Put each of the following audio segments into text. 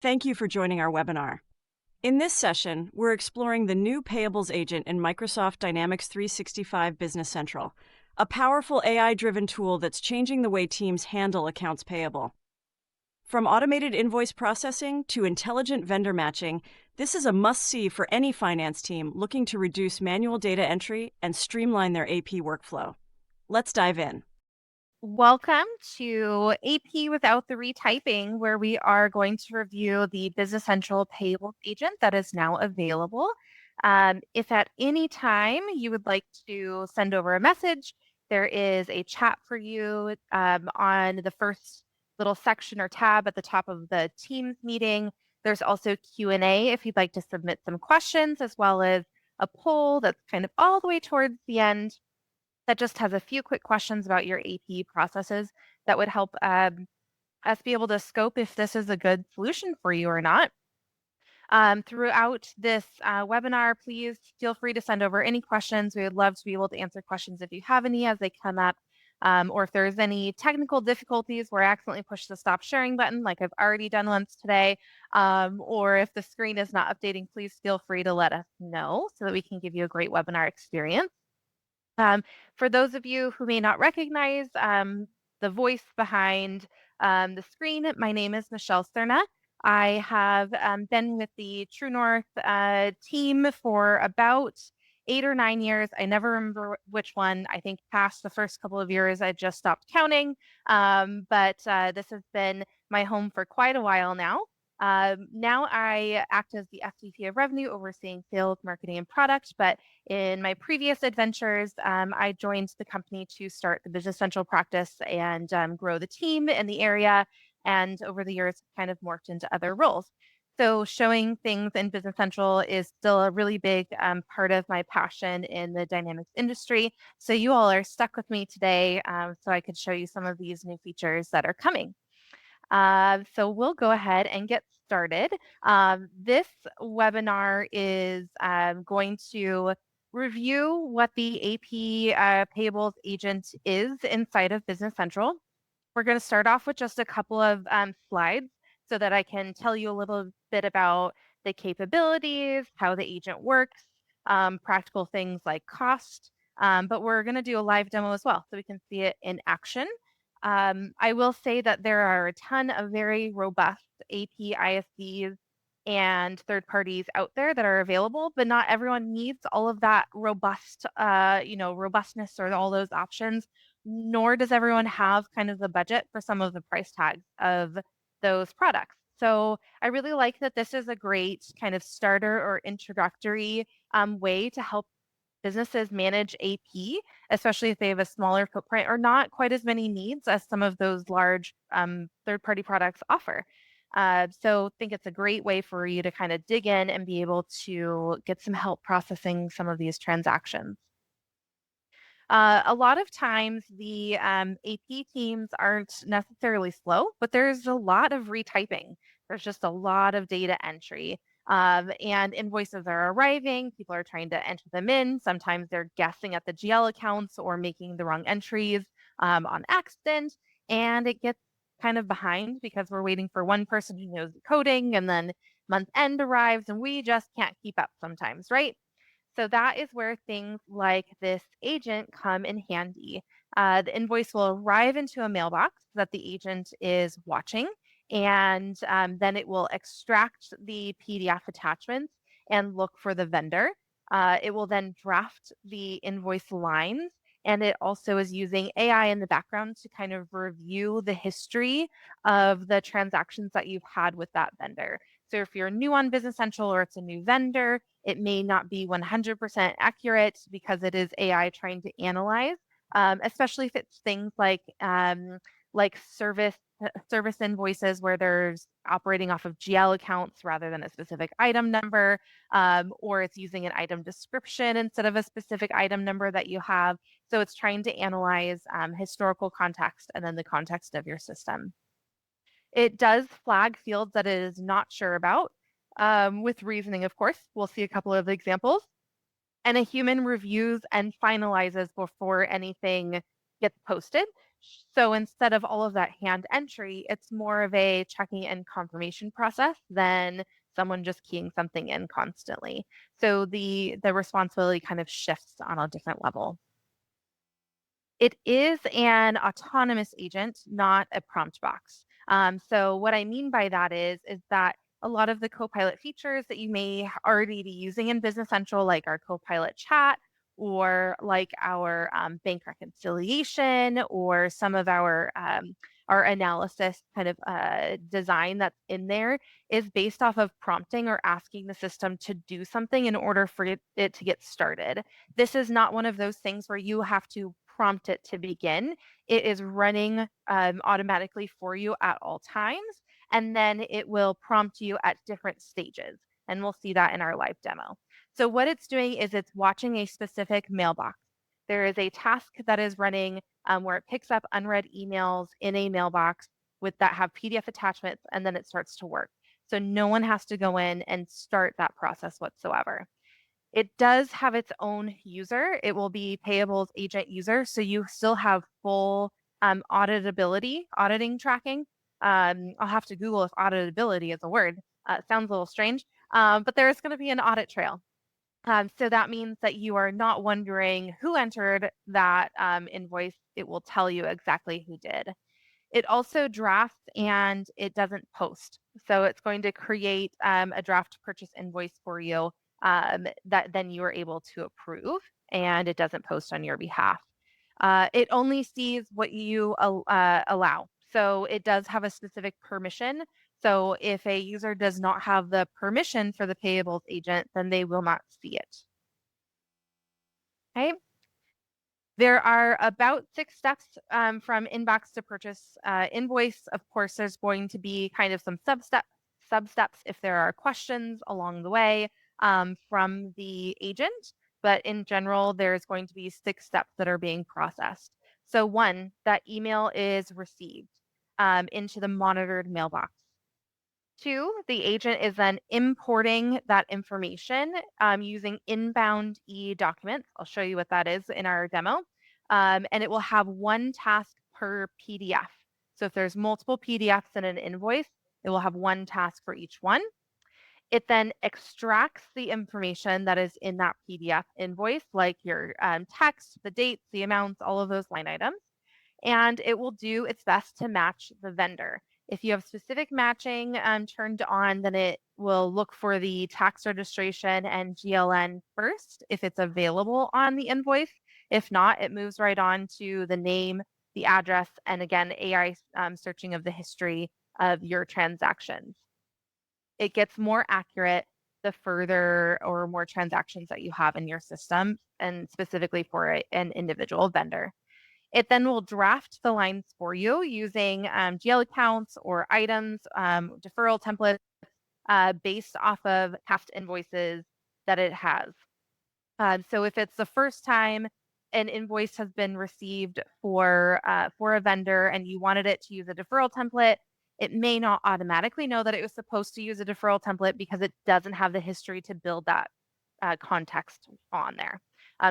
Thank you for joining our webinar. In this session, we're exploring the new Payables Agent in Microsoft Dynamics 365 Business Central, a powerful AI-driven tool that's changing the way teams handle accounts payable. From automated invoice processing to intelligent vendor matching, this is a must-see for any finance team looking to reduce manual data entry and streamline their AP workflow. Let's dive in. Welcome to AP Without the Retyping, where we are going to review the Business Central Payables Agent that is now available. If at any time you would like to send over a message, there is a chat for you on the first little section or tab at the top of the Teams meeting. There's also Q&A if you'd like to submit some questions, as well as a poll that's kind of all the way towards the end that just has a few quick questions about your AP processes that would help us be able to scope if this is a good solution for you or not. Throughout this webinar, please feel free to send over any questions. We would love to be able to answer questions if you have any as they come up, or if there's any technical difficulties where I accidentally push the stop sharing button, like I've already done once today, or if the screen is not updating, please feel free to let us know so that we can give you a great webinar experience. For those of you who may not recognize the voice behind the screen, my name is Michelle Serna. I have been with the True North team for about 8 or 9 years. I never remember which one. I think past the first couple of years, I just stopped counting. But this has been my home for quite a while now. Now I act as the SVP of Revenue, overseeing sales, marketing, and product. But in my previous adventures, I joined the company to start the Business Central practice and grow the team in the area. And over the years, kind of morphed into other roles. So showing things in Business Central is still a really big part of my passion in the Dynamics industry. So you all are stuck with me today so I could show you some of these new features that are coming. So we'll go ahead and get started. This webinar is going to review what the AP Payables Agent is inside of Business Central. We're going to start off with just a couple of slides so that I can tell you a little bit about the capabilities, how the agent works, practical things like cost, but we're going to do a live demo as well so we can see it in action. I will say that there are a ton of very robust AP ISVs and third parties out there that are available, but not everyone needs all of that robust, robustness or all those options, nor does everyone have kind of the budget for some of the price tags of those products. So I really like that this is a great kind of starter or introductory way to help businesses manage AP, especially if they have a smaller footprint or not quite as many needs as some of those large third-party products offer. So I think it's a great way for you to kind of dig in and be able to get some help processing some of these transactions. A lot of times the AP teams aren't necessarily slow, but there's a lot of retyping. There's just a lot of data entry. And invoices are arriving. People are trying to enter them in. Sometimes they're guessing at the GL accounts or making the wrong entries on accident. And it gets kind of behind because we're waiting for one person who knows the coding, and then month end arrives and we just can't keep up sometimes, right? So that is where things like this agent come in handy. The invoice will arrive into a mailbox that the agent is watching, and then it will extract the PDF attachments and look for the vendor. It will then draft the invoice lines, and it also is using AI in the background to kind of review the history of the transactions that you've had with that vendor. So if you're new on Business Central or it's a new vendor, it may not be 100% accurate because it is AI trying to analyze, especially if it's things like service invoices where there's operating off of GL accounts rather than a specific item number, or it's using an item description instead of a specific item number that you have. So it's trying to analyze historical context and then the context of your system. It does flag fields that it is not sure about, with reasoning, of course. We'll see a couple of examples. And a human reviews and finalizes before anything gets posted. So instead of all of that hand entry, it's more of a checking and confirmation process than someone just keying something in constantly. So the responsibility kind of shifts on a different level. It is an autonomous agent, not a prompt box. So what I mean by that is that a lot of the Copilot features that you may already be using in Business Central, like our Copilot chat or like our bank reconciliation or some of our analysis kind of design that's in there is based off of prompting or asking the system to do something in order for it to get started. This is not one of those things where you have to prompt it to begin. It is running automatically for you at all times, and then it will prompt you at different stages. And we'll see that in our live demo. So what it's doing is it's watching a specific mailbox. There is a task that is running where it picks up unread emails in a mailbox with that have PDF attachments, and then it starts to work. So no one has to go in and start that process whatsoever. It does have its own user. It will be Payables Agent user, so you still have full auditability, auditing tracking. I'll have to Google if auditability is a word. It sounds a little strange, but there's going to be an audit trail. So that means that you are not wondering who entered that invoice. It will tell you exactly who did. It also drafts and it doesn't post. So it's going to create a draft purchase invoice for you that then you are able to approve, and it doesn't post on your behalf. It only sees what you allow. So it does have a specific permission. So if a user does not have the permission for the payables agent, then they will not see it. Okay. There are about 6 steps from inbox to purchase invoice. Of course, there's going to be kind of some substeps if there are questions along the way from the agent. But in general, there's going to be 6 steps that are being processed. So 1, that email is received into the monitored mailbox. 2, the agent is then importing that information using inbound eDocuments. I'll show you what that is in our demo. And it will have 1 task per PDF. So if there's multiple PDFs in an invoice, it will have 1 task for each one. It then extracts the information that is in that PDF invoice, like your text, the dates, the amounts, all of those line items, and it will do its best to match the vendor. If you have specific matching turned on, then it will look for the tax registration and GLN first if it's available on the invoice. If not, it moves right on to the name, the address, and again, AI searching of the history of your transactions. It gets more accurate the further or more transactions that you have in your system, and specifically for an individual vendor. It then will draft the lines for you using GL accounts or items, deferral templates based off of past invoices that it has. So if it's the first time an invoice has been received for a vendor and you wanted it to use a deferral template, it may not automatically know that it was supposed to use a deferral template because it doesn't have the history to build that context on there.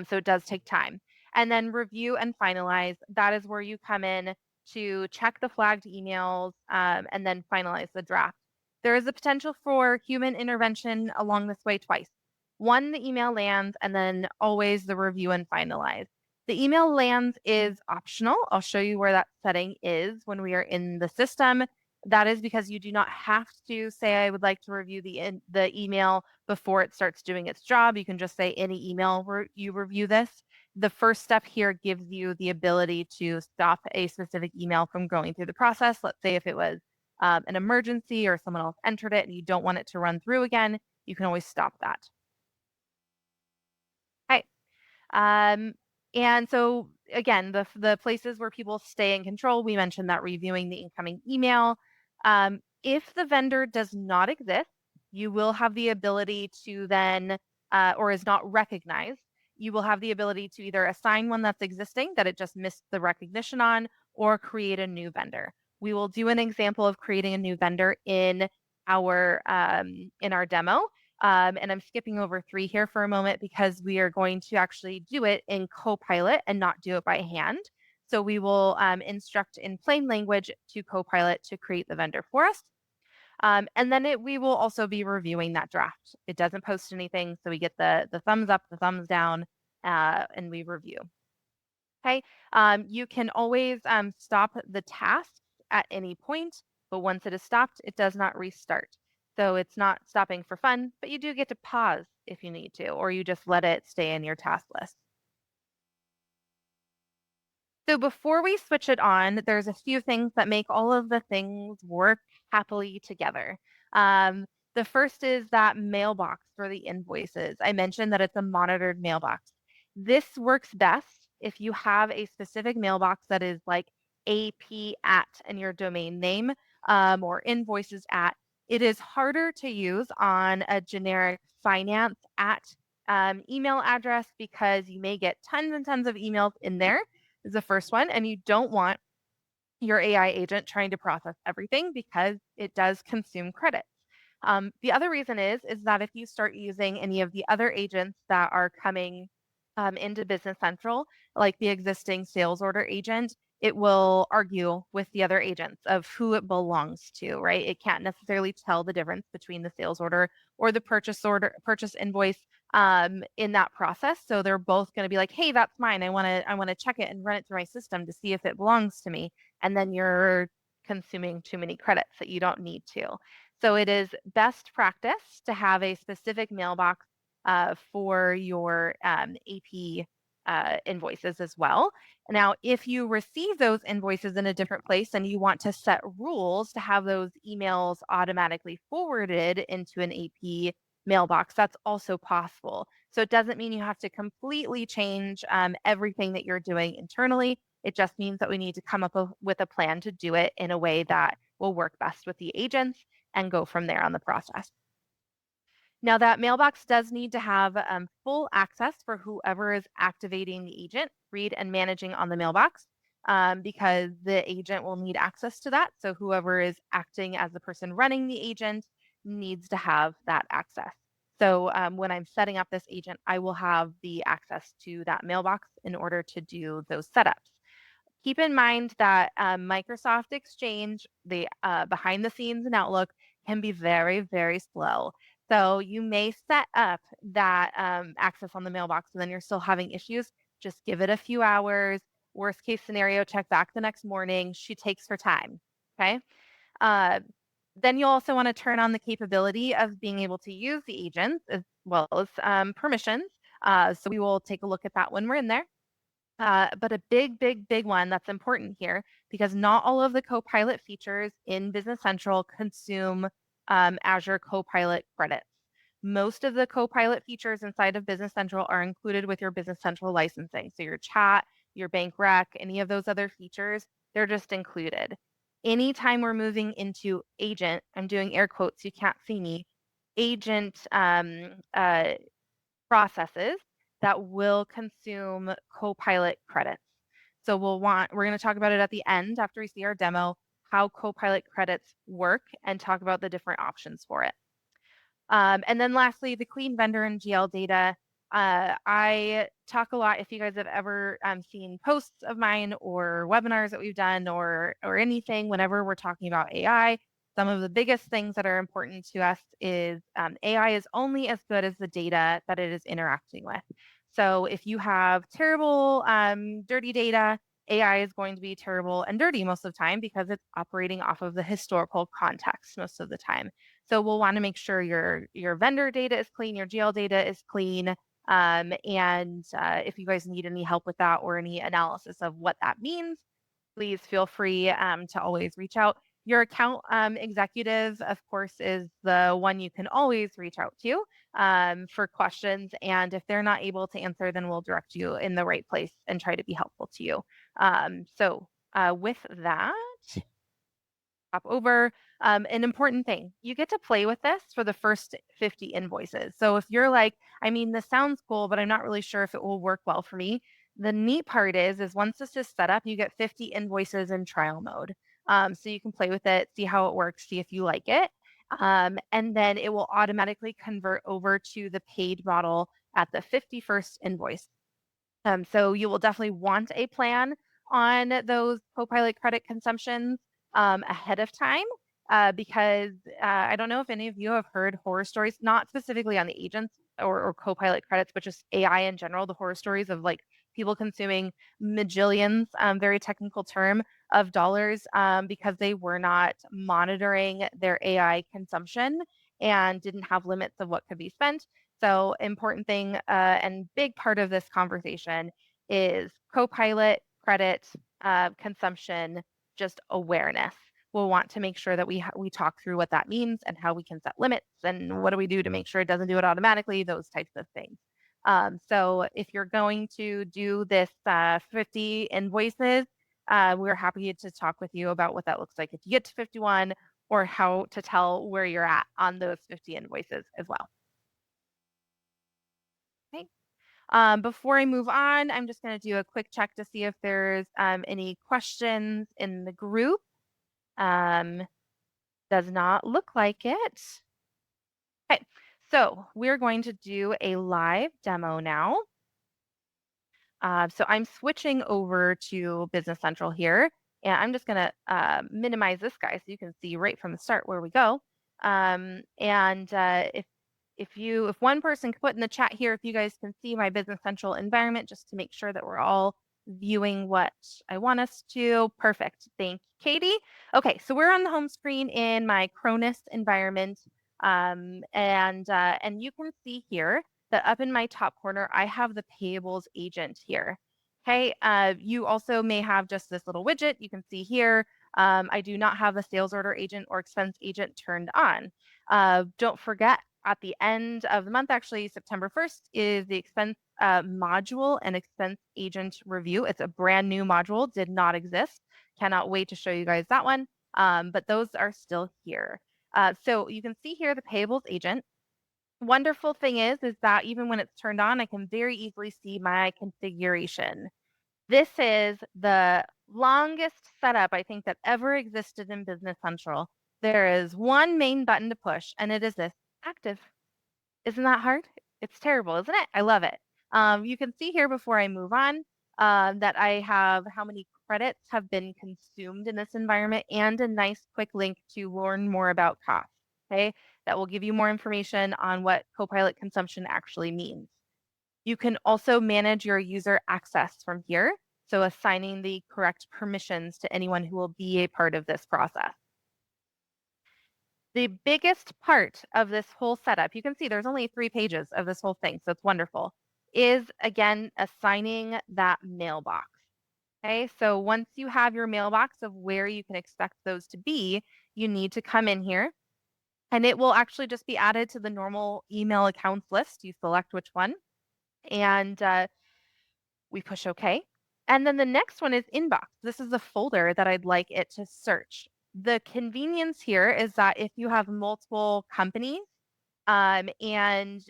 So it does take time. And then review and finalize. That is where you come in to check the flagged emails and then finalize the draft. There is a potential for human intervention along this way twice. 1, the email lands, and then always the review and finalize. The email lands is optional. I'll show you where that setting is when we are in the system. That is because you do not have to say, I would like to review the email before it starts doing its job. You can just say any email you review this. The first step here gives you the ability to stop a specific email from going through the process. Let's say if it was an emergency or someone else entered it and you don't want it to run through again, you can always stop that. Hi. And so again, the places where people stay in control, we mentioned that reviewing the incoming email. If the vendor does not exist, you will have the ability to then, or is not recognized, you will have the ability to either assign one that's existing that it just missed the recognition on, or create a new vendor. We will do an example of creating a new vendor in our demo. And I'm skipping over 3 here for a moment because we are going to actually do it in Copilot and not do it by hand. So we will instruct in plain language to Copilot to create the vendor for us. And then we will also be reviewing that draft. It doesn't post anything, so we get the thumbs up, the thumbs down, and we review. Okay. You can always stop the task at any point, but once it is stopped, it does not restart. So it's not stopping for fun, but you do get to pause if you need to, or you just let it stay in your task list. So before we switch it on, there's a few things that make all of the things work happily together. Um, the first is that mailbox for the invoices. I mentioned that it's a monitored mailbox. This works best if you have a specific mailbox that is like AP at and your domain name or invoices at. It is harder to use on a generic finance at email address because you may get tons and tons of emails in there is the first one. And you don't want your AI agent trying to process everything because it does consume credits. The other reason is that if you start using any of the other agents that are coming into Business Central, like the existing sales order agent, it will argue with the other agents of who it belongs to, right? It can't necessarily tell the difference between the sales order or the purchase invoice in that process. So they're both going to be like, hey, that's mine. I want to check it and run it through my system to see if it belongs to me. And then you're consuming too many credits that you don't need to. So it is best practice to have a specific mailbox for your AP invoices as well. Now, if you receive those invoices in a different place and you want to set rules to have those emails automatically forwarded into an AP mailbox, that's also possible. So it doesn't mean you have to completely change everything that you're doing internally. It just means that we need to come up with a plan to do it in a way that will work best with the agents and go from there on the process. Now, that mailbox does need to have full access for whoever is activating the agent, read and managing on the mailbox, because the agent will need access to that. So whoever is acting as the person running the agent needs to have that access. So when I'm setting up this agent, I will have the access to that mailbox in order to do those setups. Keep in mind that Microsoft Exchange, the behind the scenes in Outlook, can be very, very slow. So you may set up that access on the mailbox and then you're still having issues. Just give it a few hours. Worst case scenario, check back the next morning. She takes her time. Okay. Uh, then you'll also want to turn on the capability of being able to use the agents as well as permissions. So we will take a look at that when we're in there. But a big, big, big one that's important here because not all of the Copilot features in Business Central consume Azure Copilot credits. Most of the Copilot features inside of Business Central are included with your Business Central licensing. So your chat, your bank rec, any of those other features, they're just included. Anytime we're moving into agent, I'm doing air quotes, you can't see me, agent processes that will consume Copilot credits. So we're going to talk about it at the end after we see our demo, how Copilot credits work and talk about the different options for it. And then lastly, the clean vendor and GL data. I talk a lot if you guys have ever seen posts of mine or webinars that we've done or anything whenever we're talking about AI. Some of the biggest things that are important to us is AI is only as good as the data that it is interacting with. So if you have terrible, dirty data, AI is going to be terrible and dirty most of the time because it's operating off of the historical context most of the time. So we'll want to make sure your vendor data is clean, your GL data is clean. And if you guys need any help with that or any analysis of what that means, please feel free to always reach out. Your account executive, of course, is the one you can always reach out to for questions. And if they're not able to answer, then we'll direct you in the right place and try to be helpful to you. So with that, hop over. An important thing, you get to play with this for the first 50 invoices. So if you're like, I mean, this sounds cool, but I'm not really sure if it will work well for me. The neat part is once this is set up, you get 50 invoices in trial mode. So you can play with it, see how it works, see if you like it. And then it will automatically convert over to the paid model at the 51st invoice. So you will definitely want a plan on those Copilot credit consumptions ahead of time because I don't know if any of you have heard horror stories, not specifically on the agents or Copilot credits, but just AI in general, the horror stories of like people consuming majillions, very technical term, of dollars because they were not monitoring their AI consumption and didn't have limits of what could be spent. So important thing and big part of this conversation is Copilot credit consumption, just awareness. We'll want to make sure that we talk through what that means and how we can set limits and what do we do to make sure it doesn't do it automatically, those types of things. So if you're going to do this 50 invoices, we're happy to talk with you about what that looks like if you get to 51 or how to tell where you're at on those 50 invoices as well. Okay. Before I move on, I'm just going to do a quick check to see if there's any questions in the group. Does not look like it. Okay, so we're going to do a live demo now. So I'm switching over to Business Central here, and I'm just going to minimize this guy so you can see right from the start where we go. If one person could put in the chat here, if you guys can see my Business Central environment, just to make sure that we're all viewing what I want us to. Perfect. Thank you, Katie. Okay, so we're on the home screen in my Cronus environment. And you can see here that up in my top corner, I have the payables agent here. Okay, you also may have just this little widget you can see here. I do not have the sales order agent or expense agent turned on. Don't forget, at the end of the month, actually September 1st, is the expense module and expense agent review. It's a brand new module, did not exist. Cannot wait to show you guys that one. But those are still here. So you can see here the payables agent. Wonderful thing is that even when it's turned on, I can very easily see my configuration. This is the longest setup I think that ever existed in Business Central. There is one main button to push, and it is this active. Isn't that hard? It's terrible, isn't it? I love it. You can see here before I move on that I have how many credits have been consumed in this environment and a nice quick link to learn more about costs. Okay, that will give you more information on what Copilot consumption actually means. You can also manage your user access from here, so assigning the correct permissions to anyone who will be a part of this process. The biggest part of this whole setup, you can see there's only 3 pages of this whole thing, so it's wonderful, is again assigning that mailbox. Okay, so once you have your mailbox of where you can expect those to be, you need to come in here and it will actually just be added to the normal email accounts list. You select which one and we push OK. And then the next one is inbox. This is the folder that I'd like it to search. The convenience here is that if you have multiple companies and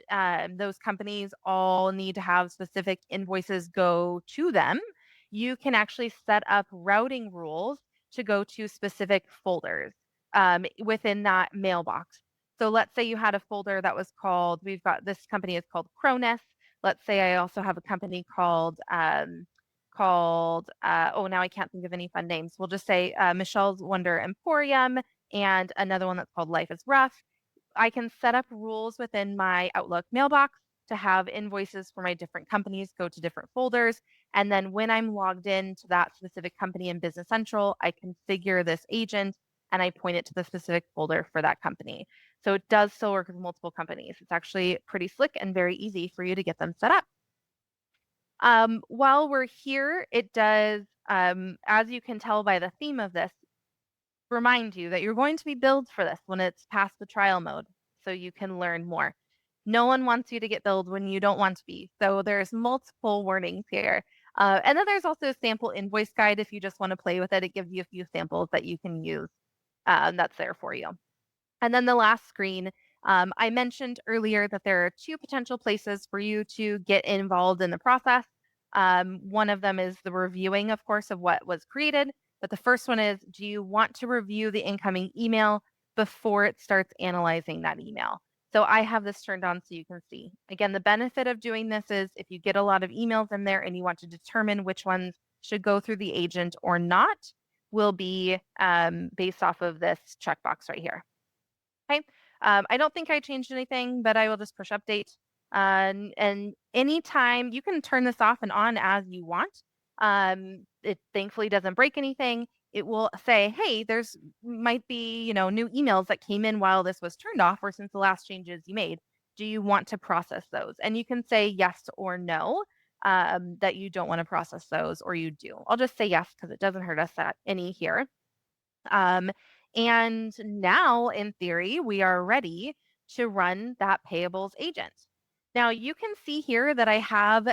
those companies all need to have specific invoices go to them, you can actually set up routing rules to go to specific folders within that mailbox. So let's say you had a folder that was called, we've got this company is called Cronus. Let's say I also have a company called, oh, now I can't think of any fun names. We'll just say Michelle's Wonder Emporium and another one that's called Life is Rough. I can set up rules within my Outlook mailbox to have invoices for my different companies go to different folders. And then when I'm logged in to that specific company in Business Central, I configure this agent and I point it to the specific folder for that company. So it does still work with multiple companies. It's actually pretty slick and very easy for you to get them set up. While we're here, it does, as you can tell by the theme of this, remind you that you're going to be billed for this when it's past the trial mode so you can learn more. No one wants you to get billed when you don't want to be. So there's multiple warnings here. And then there's also a sample invoice guide if you just want to play with it. It gives you a few samples that you can use. That's there for you. And then the last screen, I mentioned earlier that there are 2 potential places for you to get involved in the process. One of them is the reviewing, of course, of what was created. But the first one is, do you want to review the incoming email before it starts analyzing that email? So I have this turned on so you can see. Again, the benefit of doing this is if you get a lot of emails in there and you want to determine which ones should go through the agent or not will be based off of this checkbox right here. Okay. I don't think I changed anything, but I will just push update. And anytime you can turn this off and on as you want. It thankfully doesn't break anything. It will say, hey, there's might be, new emails that came in while this was turned off or since the last changes you made. Do you want to process those? And you can say yes or no, that you don't want to process those, or you do. I'll just say yes because it doesn't hurt us at any here. Um, and now, in theory, we are ready to run that payables agent. Now, you can see here that I have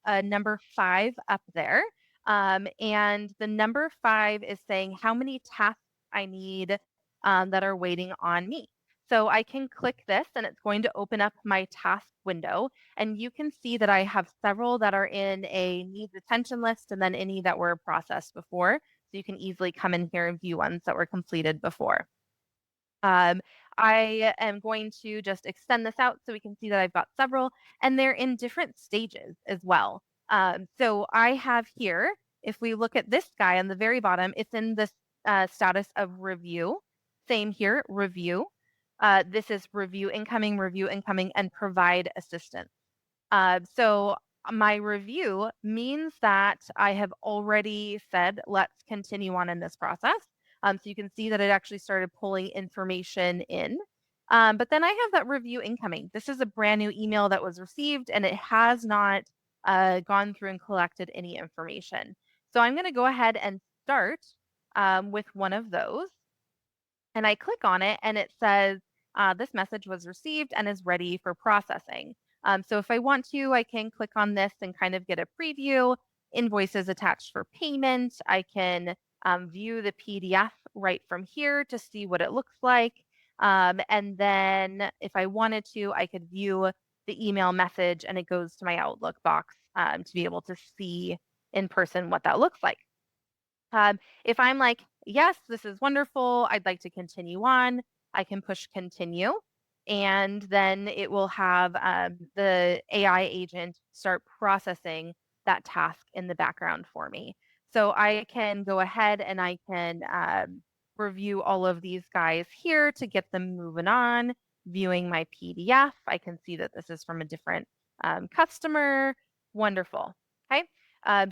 a number 5 up there. And the number 5 is saying how many tasks I need that are waiting on me. So I can click this and it's going to open up my task window. And you can see that I have several that are in a needs attention list and then any that were processed before. So you can easily come in here and view ones that were completed before. I am going to just extend this out so we can see that I've got several, and they're in different stages as well. So I have here, if we look at this guy on the very bottom, it's in this status of review. Same here, review. This is review incoming, and provide assistance. So my review means that I have already said, let's continue on in this process. So you can see that it actually started pulling information in. But then I have that review incoming. This is a brand new email that was received and it has not gone through and collected any information. So I'm going to go ahead and start with one of those. And I click on it and it says, this message was received and is ready for processing. So if I want to, I can click on this and kind of get a preview. Invoices attached for payment. I can view the PDF right from here to see what it looks like. And then if I wanted to, I could view the email message and it goes to my Outlook box to be able to see in person what that looks like. If I'm like, yes, this is wonderful, I'd like to continue on, I can push continue. And then it will have the AI agent start processing that task in the background for me. So I can go ahead and I can review all of these guys here to get them moving on. Viewing my PDF, I can see that this is from a different customer. Wonderful. Okay.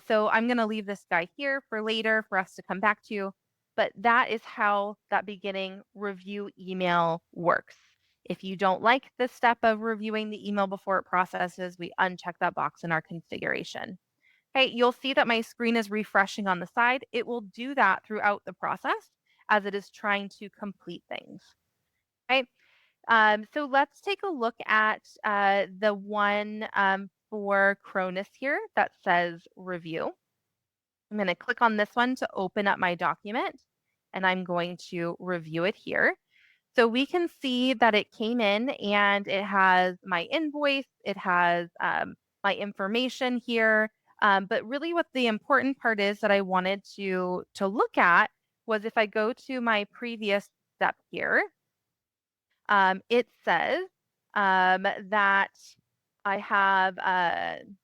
So I'm going to leave this guy here for later for us to come back to, but that is how that beginning review email works. If you don't like the step of reviewing the email before it processes, we uncheck that box in our configuration. Okay, you'll see that my screen is refreshing on the side. It will do that throughout the process as it is trying to complete things. Okay, so let's take a look at the one for Cronus here that says review. I'm going to click on this one to open up my document and I'm going to review it here. So we can see that it came in and it has my invoice, it has my information here. But really what the important part is that I wanted to look at was if I go to my previous step here, it says that I have, I'm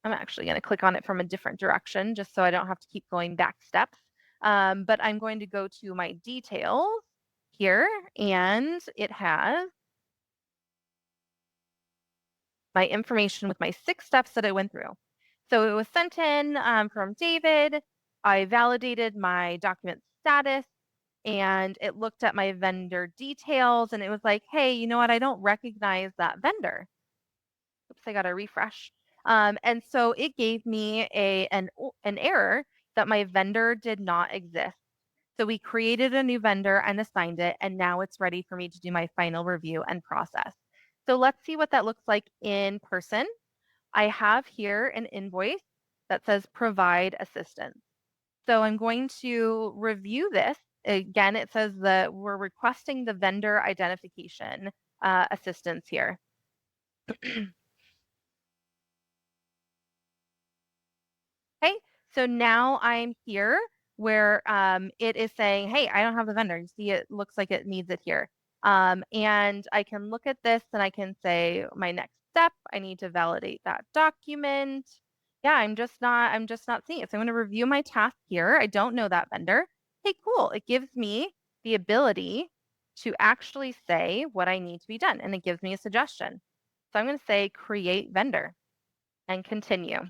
actually going to click on it from a different direction just so I don't have to keep going back steps. But I'm going to go to my details here and it has my information with my 6 steps that I went through. So it was sent in from David. I validated my document status and it looked at my vendor details and it was like, hey, you know what? I don't recognize that vendor. Oops, I got to refresh. And so it gave me an error that my vendor did not exist. So we created a new vendor and assigned it, and now it's ready for me to do my final review and process. So let's see what that looks like in person. I have here an invoice that says provide assistance. So I'm going to review this. Again, it says that we're requesting the vendor identification assistance here. Okay, so now I'm here where it is saying, hey, I don't have the vendor. You see, it looks like it needs it here. And I can look at this and I can say my next step, I need to validate that document. Yeah, I'm just not seeing it. So I'm going to review my task here. I don't know that vendor. Hey, cool. It gives me the ability to actually say what I need to be done, and it gives me a suggestion. So I'm going to say create vendor and continue.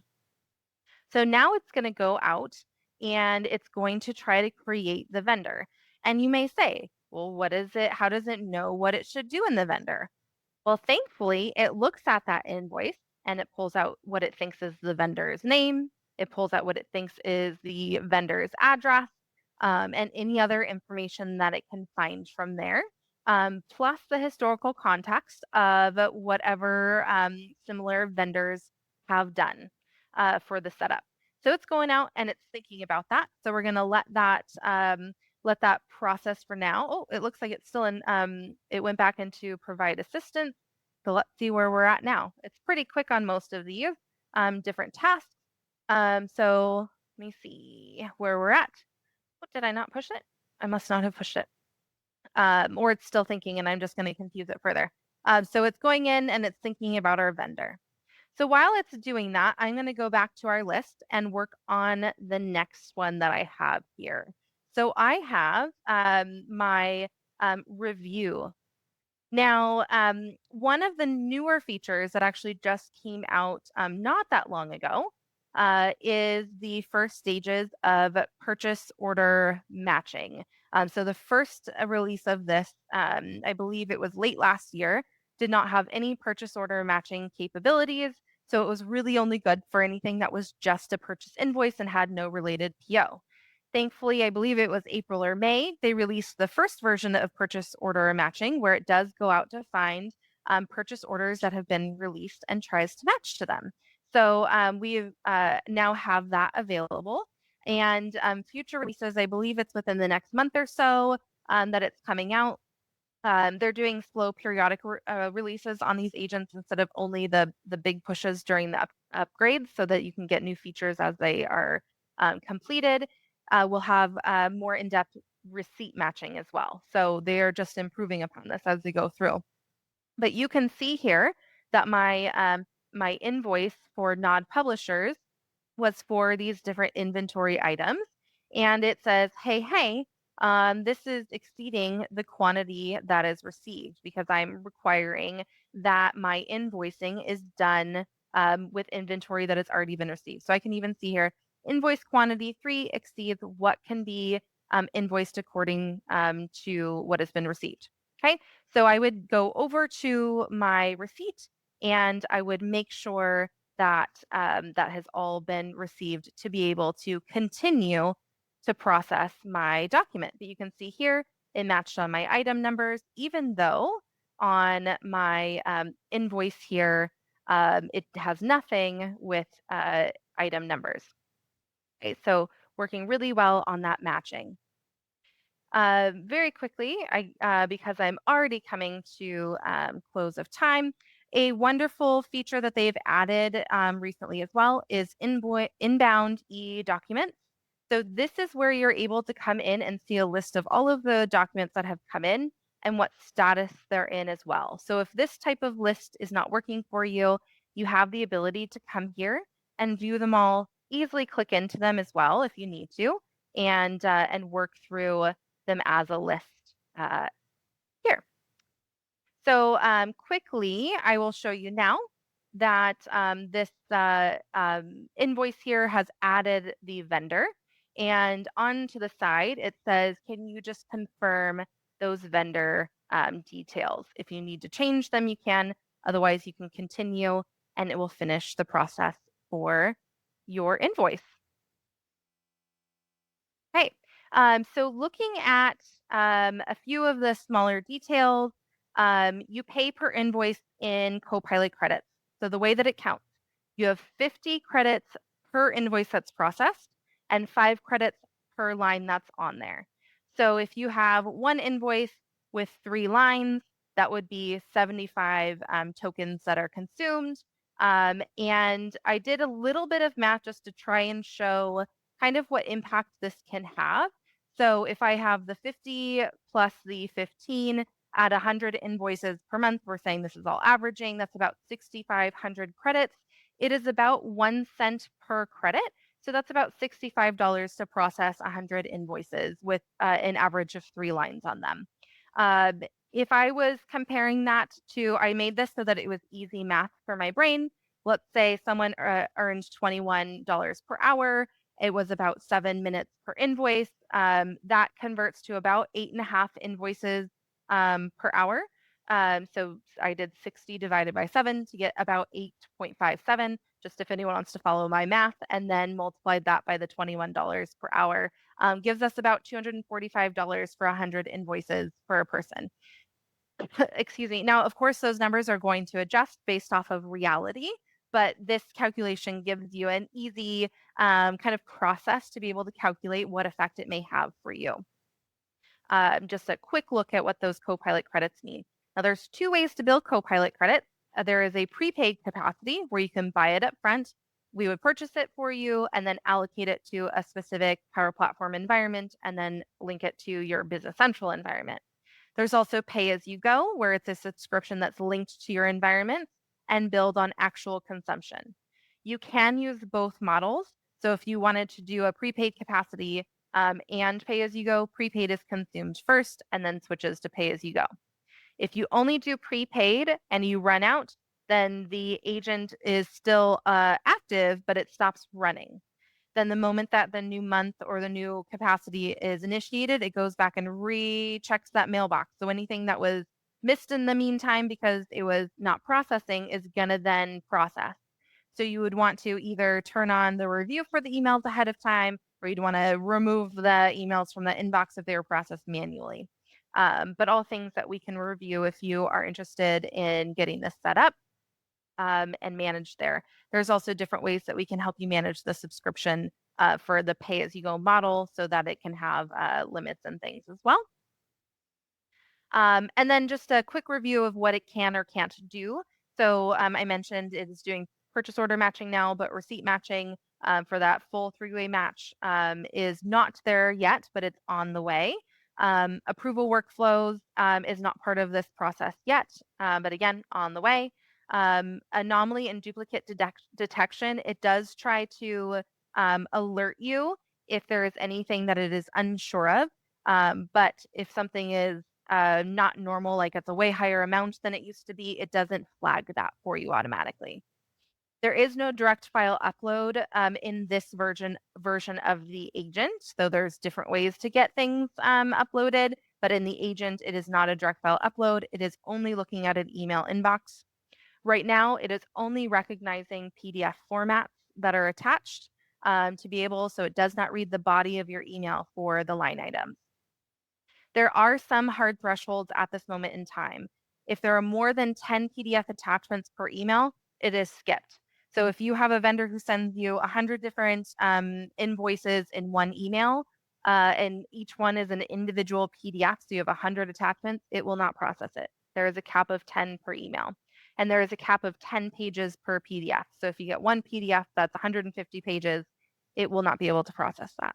So now it's going to go out and it's going to try to create the vendor. And you may say, well, what is it? How does it know what it should do in the vendor? Well, thankfully, it looks at that invoice and it pulls out what it thinks is the vendor's name. It pulls out what it thinks is the vendor's address, and any other information that it can find from there, plus the historical context of whatever similar vendors have done for the setup. So it's going out and it's thinking about that. So we're going to let that process for now. Oh, it looks like it's still in, it went back into provide assistance. So let's see where we're at now. It's pretty quick on most of these different tasks. So let me see where we're at. What, did I not push it? I must not have pushed it. Or it's still thinking and I'm just going to confuse it further. So it's going in and it's thinking about our vendor. So while it's doing that, I'm going to go back to our list and work on the next one that I have here. So I have my review. Now, one of the newer features that actually just came out not that long ago is the first stages of purchase order matching. So the first release of this, I believe it was late last year, did not have any purchase order matching capabilities. So it was really only good for anything that was just a purchase invoice and had no related PO. Thankfully, I believe it was April or May, they released the first version of purchase order matching, where it does go out to find purchase orders that have been released and tries to match to them. So we now have that available. And future releases, I believe it's within the next month or so that it's coming out. They're doing slow periodic releases on these agents instead of only the big pushes during the upgrades, so that you can get new features as they are completed. We'll have more in-depth receipt matching as well. So they are just improving upon this as they go through. But you can see here that my invoice for Nod Publishers was for these different inventory items. And it says, hey, this is exceeding the quantity that is received because I'm requiring that my invoicing is done with inventory that has already been received. So I can even see here, invoice quantity 3 exceeds what can be invoiced according to what has been received. Okay, so I would go over to my receipt and I would make sure that that has all been received to be able to continue to process my document. But you can see here, it matched on my item numbers, even though on my invoice here, it has nothing with item numbers. Okay, so working really well on that matching. Very quickly, because I'm already coming to close of time, a wonderful feature that they've added recently as well is inbound eDocuments. So this is where you're able to come in and see a list of all of the documents that have come in and what status they're in as well. So if this type of list is not working for you, you have the ability to come here and view them all, easily click into them as well if you need to, and work through them as a list here. So quickly, I will show you now that this invoice here has added the vendor. And onto the side, it says, can you just confirm those vendor details? If you need to change them, you can. Otherwise, you can continue and it will finish the process for your invoice. Right. So looking at a few of the smaller details, you pay per invoice in Copilot credits. So the way that it counts, you have 50 credits per invoice that's processed and 5 credits per line that's on there. So if you have one invoice with 3 lines, that would be 75 tokens that are consumed. And I did a little bit of math just to try and show kind of what impact this can have. So if I have the 50 plus the 15 at 100 invoices per month, we're saying this is all averaging, that's about 6,500 credits. It is about 1 cent per credit. So that's about $65 to process 100 invoices with an average of 3 lines on them. If I was comparing that to, I made this so that it was easy math for my brain. Let's say someone earned $21 per hour. It was about 7 minutes per invoice. That converts to about 8.5 invoices per hour. So I did 60 divided by 7 to get about 8.57, just if anyone wants to follow my math, and then multiplied that by the $21 per hour. Gives us about $245 for 100 invoices per person. Excuse me. Now, of course, those numbers are going to adjust based off of reality, but this calculation gives you an easy kind of process to be able to calculate what effect it may have for you. Just a quick look at what those Copilot credits mean. Now, there's 2 ways to build Copilot credits. There is a prepaid capacity where you can buy it up front. We would purchase it for you and then allocate it to a specific Power Platform environment and then link it to your Business Central environment. There's also pay as you go, where it's a subscription that's linked to your environment and billed on actual consumption. You can use both models. So if you wanted to do a prepaid capacity and pay as you go, prepaid is consumed first and then switches to pay as you go. If you only do prepaid and you run out, then the agent is still active, but it stops running. Then the moment that the new month or the new capacity is initiated, it goes back and rechecks that mailbox. So anything that was missed in the meantime because it was not processing is going to then process. So you would want to either turn on the review for the emails ahead of time, or you'd want to remove the emails from the inbox if they were processed manually. But all things that we can review if you are interested in getting this set up and managed there. There's also different ways that we can help you manage the subscription for the pay-as-you-go model so that it can have limits and things as well. And then just a quick review of what it can or can't do. So I mentioned it is doing purchase order matching now, but receipt matching for that full 3-way match is not there yet, but it's on the way. Approval workflows is not part of this process yet, but again, on the way. Anomaly and duplicate detection, it does try to alert you if there is anything that it is unsure of. But if something is not normal, like it's a way higher amount than it used to be, it doesn't flag that for you automatically. There is no direct file upload in this version of the agent, though there's different ways to get things uploaded, but in the agent, it is not a direct file upload. It is only looking at an email inbox. Right now, it is only recognizing PDF formats that are attached to be able, so it does not read the body of your email for the line items. There are some hard thresholds at this moment in time. If there are more than 10 PDF attachments per email, it is skipped. So if you have a vendor who sends you 100 different invoices in one email, and each one is an individual PDF, so you have 100 attachments, it will not process it. There is a cap of 10 per email. And there is a cap of 10 pages per PDF. So if you get one PDF that's 150 pages, it will not be able to process that.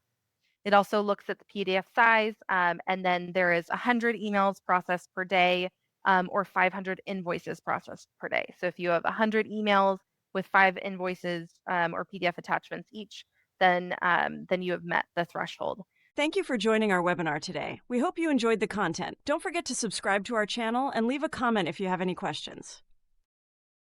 It also looks at the PDF size, and then there is 100 emails processed per day or 500 invoices processed per day. So if you have 100 emails with 5 invoices or PDF attachments each, then you have met the threshold. Thank you for joining our webinar today. We hope you enjoyed the content. Don't forget to subscribe to our channel and leave a comment if you have any questions.